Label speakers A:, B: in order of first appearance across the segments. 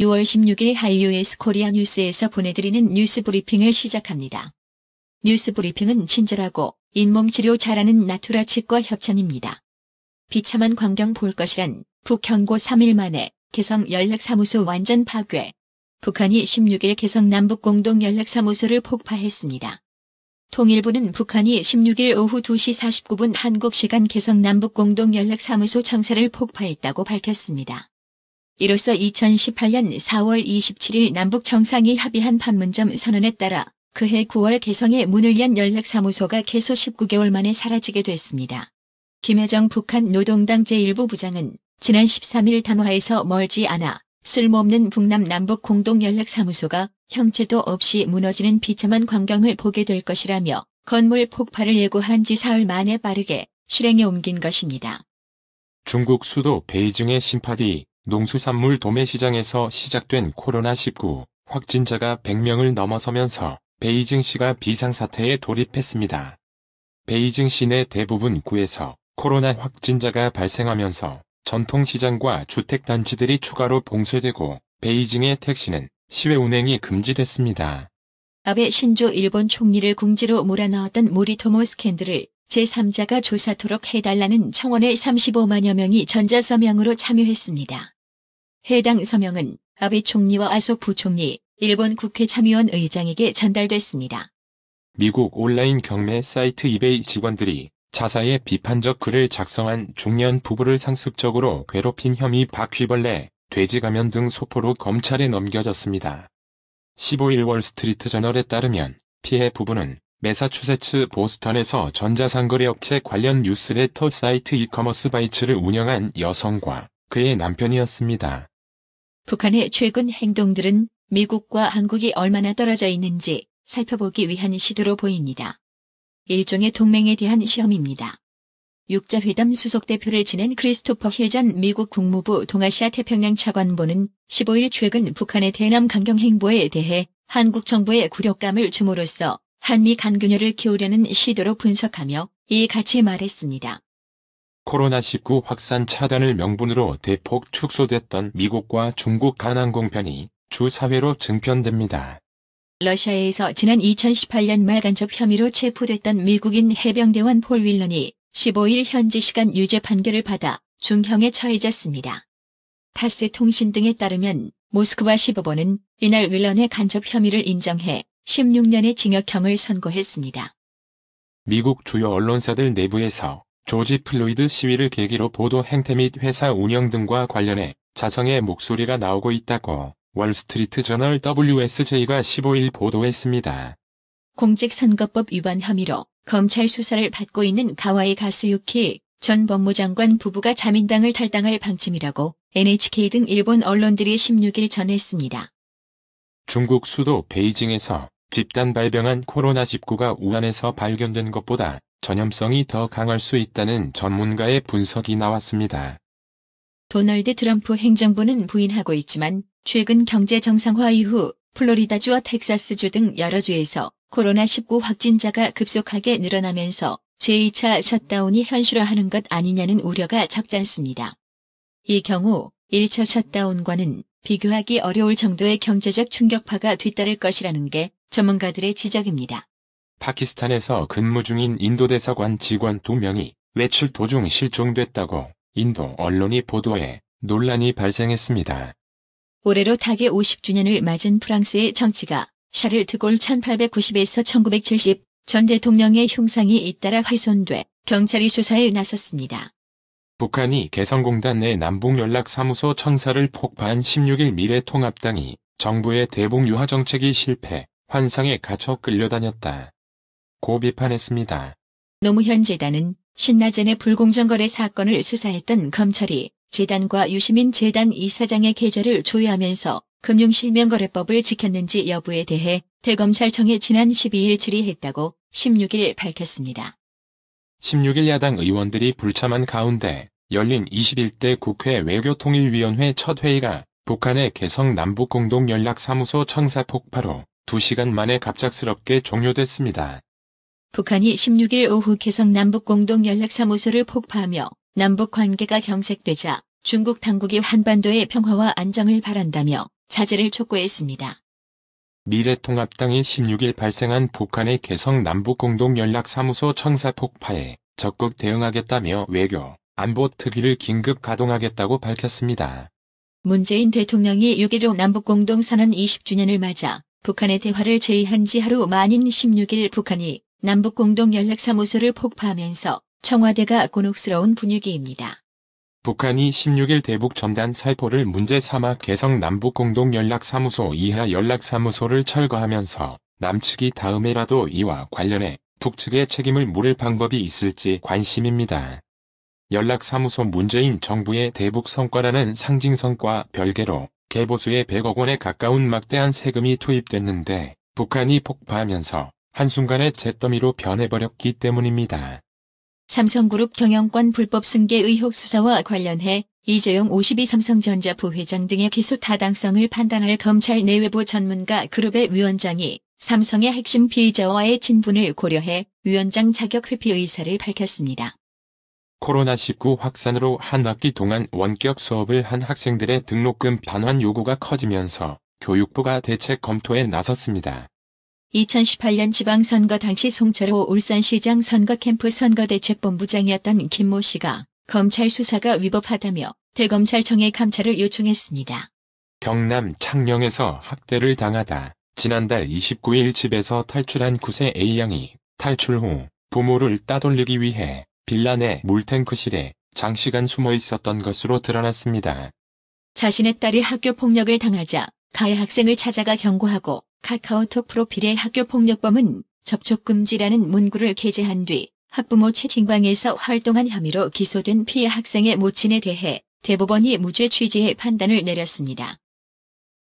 A: 6월 16일 하이유에스 코리아 뉴스에서 보내드리는 뉴스 브리핑을 시작합니다. 뉴스 브리핑은 친절하고 잇몸 치료 잘하는 나투라 치과 협찬입니다. 비참한 광경 볼 것이란 북경고 3일 만에 개성 연락사무소 완전 파괴. 북한이 16일 개성 남북 공동 연락사무소를 폭파했습니다. 통일부는 북한이 16일 오후 2시 49분 한국 시간 개성 남북 공동 연락사무소 청사를 폭파했다고 밝혔습니다. 이로써 2018년 4월 27일 남북 정상이 합의한 판문점 선언에 따라 그해 9월 개성에 문을 연 연락사무소가 개소 19개월 만에 사라지게 됐습니다. 김여정 북한 노동당 제1부 부장은 지난 13일 담화에서 멀지 않아 쓸모없는 북남 남북 공동 연락사무소가 형체도 없이 무너지는 비참한 광경을 보게 될 것이라며 건물 폭파를 예고한 지 사흘 만에 빠르게 실행에 옮긴 것입니다.
B: 중국 수도 베이징의 신파디 농수산물 도매시장에서 시작된 코로나19 확진자가 100명을 넘어서면서 베이징시가 비상사태에 돌입했습니다. 베이징 시내 대부분 구에서 코로나 확진자가 발생하면서 전통시장과 주택단지들이 추가로 봉쇄되고 베이징의 택시는 시외 운행이 금지됐습니다.
A: 아베 신조 일본 총리를 궁지로 몰아넣었던 모리토모 스캔들을 제3자가 조사토록 해달라는 청원에 35만여 명이 전자서명으로 참여했습니다. 해당 서명은 아베 총리와 아소 부총리, 일본 국회 참의원 의장에게 전달됐습니다.
B: 미국 온라인 경매 사이트 이베이 직원들이 자사의 비판적 글을 작성한 중년 부부를 상습적으로 괴롭힌 혐의 바퀴벌레, 돼지가면 등 소포로 검찰에 넘겨졌습니다. 15일 월스트리트저널에 따르면 피해 부부는 매사추세츠 보스턴에서 전자상거래 업체 관련 뉴스레터 사이트 이커머스 바이츠를 운영한 여성과 그의 남편이었습니다.
A: 북한의 최근 행동들은 미국과 한국이 얼마나 떨어져 있는지 살펴보기 위한 시도로 보입니다. 일종의 동맹에 대한 시험입니다. 육자회담 수석대표를 지낸 크리스토퍼 힐 전 미국 국무부 동아시아 태평양 차관보는 15일 최근 북한의 대남 강경 행보에 대해 한국 정부의 굴욕감을 줌으로써 한미 간교녀를 키우려는 시도로 분석하며 이같이 말했습니다.
B: 코로나19 확산 차단을 명분으로 대폭 축소됐던 미국과 중국 간 항공편이 주 4회로 증편됩니다.
A: 러시아에서 지난 2018년 말 간접 혐의로 체포됐던 미국인 해병대원 폴 윌런이 15일 현지 시간 유죄 판결을 받아 중형에 처해졌습니다. 타스 통신 등에 따르면 모스크바 시법원은 이날 윌런의 간접 혐의를 인정해 16년의 징역형을 선고했습니다.
B: 미국 주요 언론사들 내부에서 조지 플로이드 시위를 계기로 보도 행태 및 회사 운영 등과 관련해 자성의 목소리가 나오고 있다고 월스트리트 저널 WSJ가 15일 보도했습니다.
A: 공직선거법 위반 혐의로 검찰 수사를 받고 있는 가와이 가스유키 전 법무장관 부부가 자민당을 탈당할 방침이라고 NHK 등 일본 언론들이 16일 전했습니다.
B: 중국 수도 베이징에서 집단 발병한 코로나19가 우한에서 발견된 것보다 전염성이 더 강할 수 있다는 전문가의 분석이 나왔습니다.
A: 도널드 트럼프 행정부는 부인하고 있지만 최근 경제 정상화 이후 플로리다주와 텍사스주 등 여러 주에서 코로나19 확진자가 급속하게 늘어나면서 제2차 셧다운이 현실화하는 것 아니냐는 우려가 적잖습니다. 이 경우 1차 셧다운과는 비교하기 어려울 정도의 경제적 충격파가 뒤따를 것이라는 게 전문가들의 지적입니다.
B: 파키스탄에서 근무 중인 인도 대사관 직원 2명이 외출 도중 실종됐다고 인도 언론이 보도해 논란이 발생했습니다.
A: 올해로 타계 50주년을 맞은 프랑스의 정치가 샤를 드골 1890에서 1970 전 대통령의 흉상이 잇따라 훼손돼 경찰이 수사에 나섰습니다.
B: 북한이 개성공단 내 남북연락사무소 청사를 폭파한 16일 미래통합당이 정부의 대북 유화 정책이 실패, 환상에 갇혀 끌려다녔다 고 비판했습니다.
A: 노무현 재단은 신라젠의 불공정 거래 사건을 수사했던 검찰이 재단과 유시민 재단 이사장의 계좌를 조회하면서 금융실명거래법을 지켰는지 여부에 대해 대검찰청에 지난 12일 질의했다고 16일 밝혔습니다.
B: 16일 야당 의원들이 불참한 가운데 열린 21대 국회 외교통일위원회 첫 회의가 북한의 개성 남북공동연락사무소 청사 폭파로 2시간 만에 갑작스럽게 종료됐습니다.
A: 북한이 16일 오후 개성 남북공동연락사무소를 폭파하며 남북 관계가 경색되자 중국 당국이 한반도의 평화와 안정을 바란다며 자제를 촉구했습니다.
B: 미래통합당이 16일 발생한 북한의 개성 남북공동연락사무소 청사 폭파에 적극 대응하겠다며 외교, 안보 특위를 긴급 가동하겠다고 밝혔습니다.
A: 문재인 대통령이 6.15 남북공동선언 20주년을 맞아 북한의 대화를 제의한 지 하루 만인 16일 북한이 남북공동연락사무소를 폭파하면서 청와대가 곤혹스러운 분위기입니다.
B: 북한이 16일 대북 전단 살포를 문제 삼아 개성 남북공동연락사무소 이하 연락사무소를 철거하면서 남측이 다음에라도 이와 관련해 북측에 책임을 물을 방법이 있을지 관심입니다. 연락사무소 문재인 정부의 대북 성과라는 상징성과 별개로 개보수에 100억 원에 가까운 막대한 세금이 투입됐는데 북한이 폭파하면서 한순간에 잿더미로 변해버렸기 때문입니다.
A: 삼성그룹 경영권 불법 승계 의혹 수사와 관련해 이재용 52삼성전자 부회장 등의 기소 타당성을 판단할 검찰 내외부 전문가 그룹의 위원장이 삼성의 핵심 피의자와의 친분을 고려해 위원장 자격 회피 의사를 밝혔습니다.
B: 코로나19 확산으로 한 학기 동안 원격 수업을 한 학생들의 등록금 반환 요구가 커지면서 교육부가 대책 검토에 나섰습니다.
A: 2018년 지방선거 당시 송철호 울산시장 선거캠프 선거대책본부장이었던 김모 씨가 검찰 수사가 위법하다며 대검찰청에 감찰을 요청했습니다.
B: 경남 창녕에서 학대를 당하다 지난달 29일 집에서 탈출한 9세 A양이 탈출 후 부모를 따돌리기 위해 빌라 내 물탱크실에 장시간 숨어 있었던 것으로 드러났습니다.
A: 자신의 딸이 학교폭력을 당하자 가해 학생을 찾아가 경고하고 카카오톡 프로필에 학교폭력범은 접촉금지라는 문구를 게재한 뒤 학부모 채팅방에서 활동한 혐의로 기소된 피해 학생의 모친에 대해 대법원이 무죄 취지의 판단을 내렸습니다.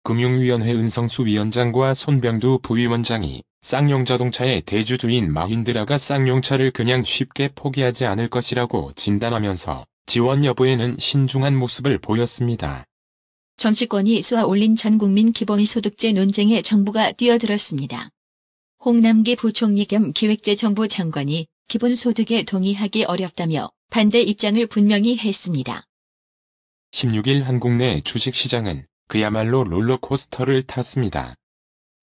B: 금융위원회 은성수 위원장과 손병두 부위원장이 쌍용자동차의 대주주인 마힌드라가 쌍용차를 그냥 쉽게 포기하지 않을 것이라고 진단하면서 지원 여부에는 신중한 모습을 보였습니다.
A: 정치권이 쏘아올린 전국민 기본소득제 논쟁에 정부가 뛰어들었습니다. 홍남기 부총리 겸 기획재정부 장관이 기본소득에 동의하기 어렵다며 반대 입장을 분명히 했습니다.
B: 16일 한국 내 주식시장은 그야말로 롤러코스터를 탔습니다.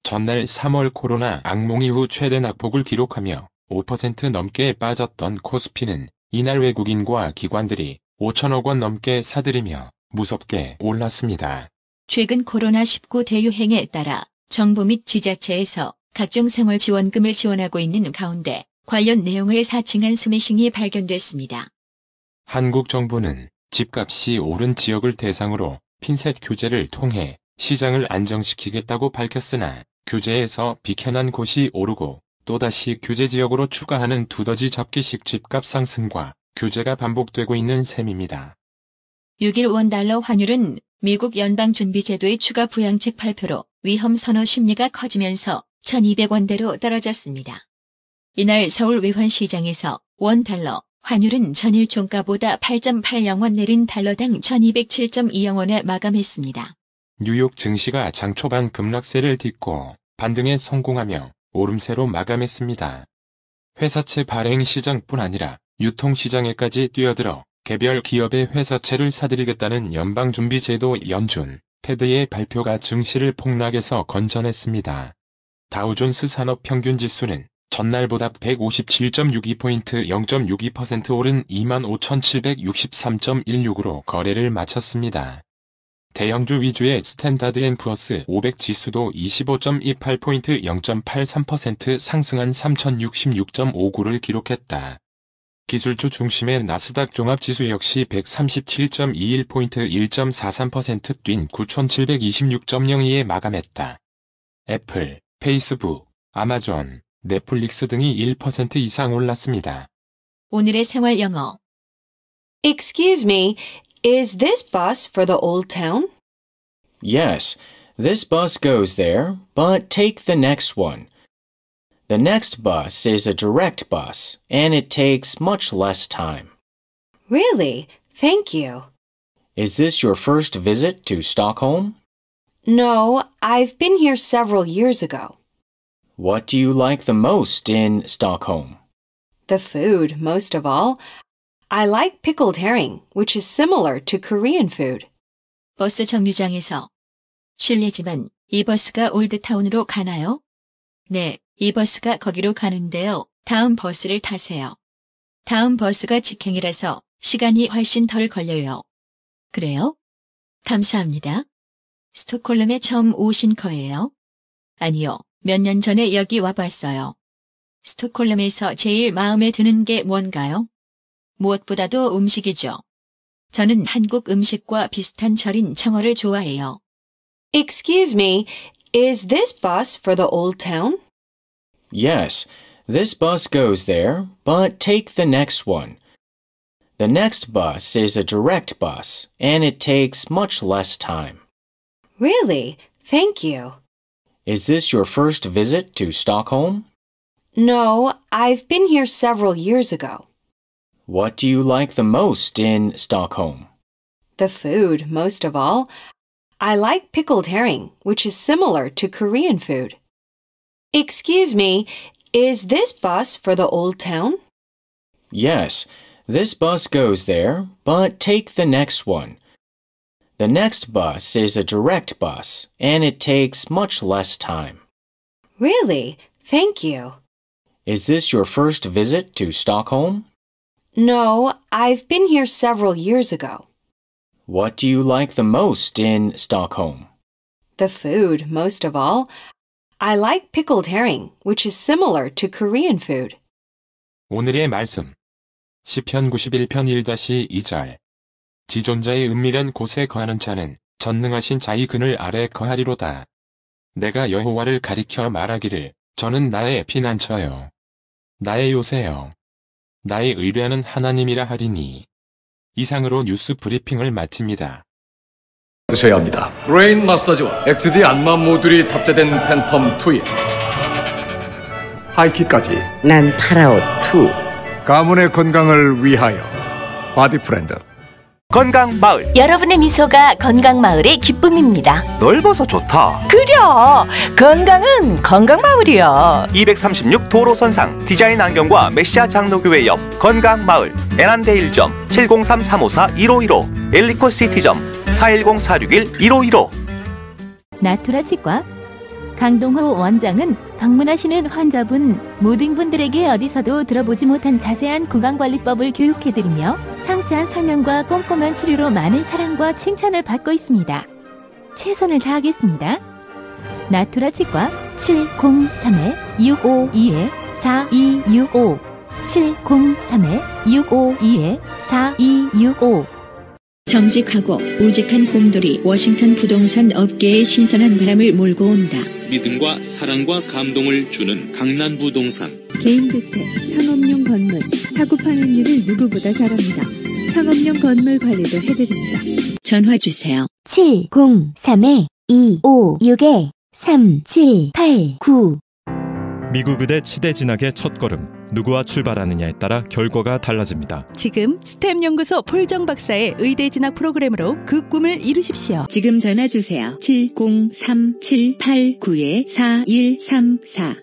B: 전날 3월 코로나 악몽 이후 최대 낙폭을 기록하며 5% 넘게 빠졌던 코스피는 이날 외국인과 기관들이 5천억 원 넘게 사들이며 무섭게 올랐습니다.
A: 최근 코로나19 대유행에 따라 정부 및 지자체에서 각종 생활지원금을 지원하고 있는 가운데 관련 내용을 사칭한 스매싱이 발견됐습니다.
B: 한국 정부는 집값이 오른 지역을 대상으로 핀셋 규제를 통해 시장을 안정시키겠다고 밝혔으나 규제에서 비켜난 곳이 오르고 또다시 규제 지역으로 추가하는 두더지 잡기식 집값 상승과 규제가 반복되고 있는 셈입니다.
A: 6일 원달러 환율은 미국 연방준비제도의 추가 부양책 발표로 위험 선호 심리가 커지면서 1,200원대로 떨어졌습니다. 이날 서울 외환시장에서 원달러 환율은 전일 종가보다 8.80원 내린 달러당 1,207.20원에 마감했습니다.
B: 뉴욕 증시가 장 초반 급락세를 딛고 반등에 성공하며 오름세로 마감했습니다. 회사채 발행 시장뿐 아니라 유통시장에까지 뛰어들어 개별 기업의 회사채를 사들이겠다는 연방준비제도 연준, 패드의 발표가 증시를 폭락에서 건져냈습니다. 다우존스 산업평균지수는 전날보다 157.62포인트 0.62% 오른 25,763.16으로 거래를 마쳤습니다. 대형주 위주의 스탠다드&푸어스 500 지수도 25.28포인트 0.83% 상승한 3,066.59를 기록했다. 기술주 중심의 나스닥 종합지수 역시 137.21포인트 1.43% 뛴 9,726.02에 마감했다. 애플, 페이스북, 아마존, 넷플릭스 등이 1% 이상 올랐습니다.
A: 오늘의 생활 영어.
C: Excuse me, is this bus for the old town?
D: Yes, this bus goes there, but take the next one. The next bus is a direct bus, and it takes much less time.
C: Really? Thank you.
D: Is this your first visit to Stockholm?
C: No, I've been here several years ago.
D: What do you like the most in Stockholm?
C: The food, most of all. I like pickled herring, which is similar to Korean food.
A: 버스 정류장에서 실례지만 이 버스가 올드타운으로 가나요? 네, 이 버스가 거기로 가는데요. 다음 버스를 타세요. 다음 버스가 직행이라서 시간이 훨씬 덜 걸려요. 그래요? 감사합니다. 스톡홀름에 처음 오신 거예요? 아니요, 몇 년 전에 여기 와봤어요. 스톡홀름에서 제일 마음에 드는 게 뭔가요? 무엇보다도 음식이죠. 저는 한국 음식과 비슷한 절인 청어를 좋아해요.
C: Excuse me, is this bus for the old town?
D: Yes, this bus goes there, but take the next one. The next bus is a direct bus, and it takes much less time.
C: Really? Thank you.
D: Is this your first visit to Stockholm?
C: No, I've been here several years ago.
D: What do you like the most in Stockholm?
C: The food, most of all. I like pickled herring, which is similar to Korean food. Excuse me, is this bus for the old town?
D: Yes, this bus goes there, but take the next one. The next bus is a direct bus, and it takes much less time.
C: Really? Thank you.
D: Is this your first visit to Stockholm?
C: No, I've been here several years ago.
D: What do you like the most in Stockholm?
C: The food, most of all. I like pickled herring, which is similar to Korean food.
B: 오늘의 말씀. 시편 91편 1-2절. 지존자의 은밀한 곳에 거하는 자는 전능하신 자의 그늘 아래 거하리로다. 내가 여호와를 가리켜 말하기를 저는 나의 피난처요. 나의 요새요. 나의 의뢰하는 하나님이라 하리니. 이상으로 뉴스 브리핑을 마칩니다.
E: 드셔야 합니다. 브레인 마사지와 XD 안마 모듈이 탑재된 팬텀 2에 하이킥까지
F: 난 파라오 2.
E: 가문의 건강을 위하여 바디 프렌드
G: 건강마을.
H: 여러분의 미소가 건강마을의 기쁨입니다.
G: 넓어서 좋다.
H: 그려! 건강은 건강마을이야.
G: 236 도로선상 디자인 안경과 메시아 장로교회 옆 건강마을. 에난데 1점 703-354-1515 엘리코 시티점 410-461-1515.
I: 나투라 치과 강동호 원장은 방문하시는 환자분 모든 분들에게 어디서도 들어보지 못한 자세한 구강관리법을 교육해드리며 상세한 설명과 꼼꼼한 치료로 많은 사랑과 칭찬을 받고 있습니다. 최선을 다하겠습니다. 나투라 치과 703-652-4265 703-652-4265
A: 정직하고 우직한 곰돌이 워싱턴 부동산 업계에 신선한 바람을 몰고 온다.
J: 믿음과 사랑과 감동을 주는 강남 부동산.
K: 개인주택, 상업용 건물, 사고 판매율을 누구보다 잘합니다. 상업용 건물 관리도 해드립니다.
A: 전화 주세요.
I: 703-256-3789
L: 미국 의대 치대 진학의 첫걸음. 누구와 출발하느냐에 따라 결과가 달라집니다.
K: 지금 스템 연구소 폴정 박사의 의대 진학 프로그램으로 그 꿈을 이루십시오.
A: 지금 전화 주세요. 703-789-4134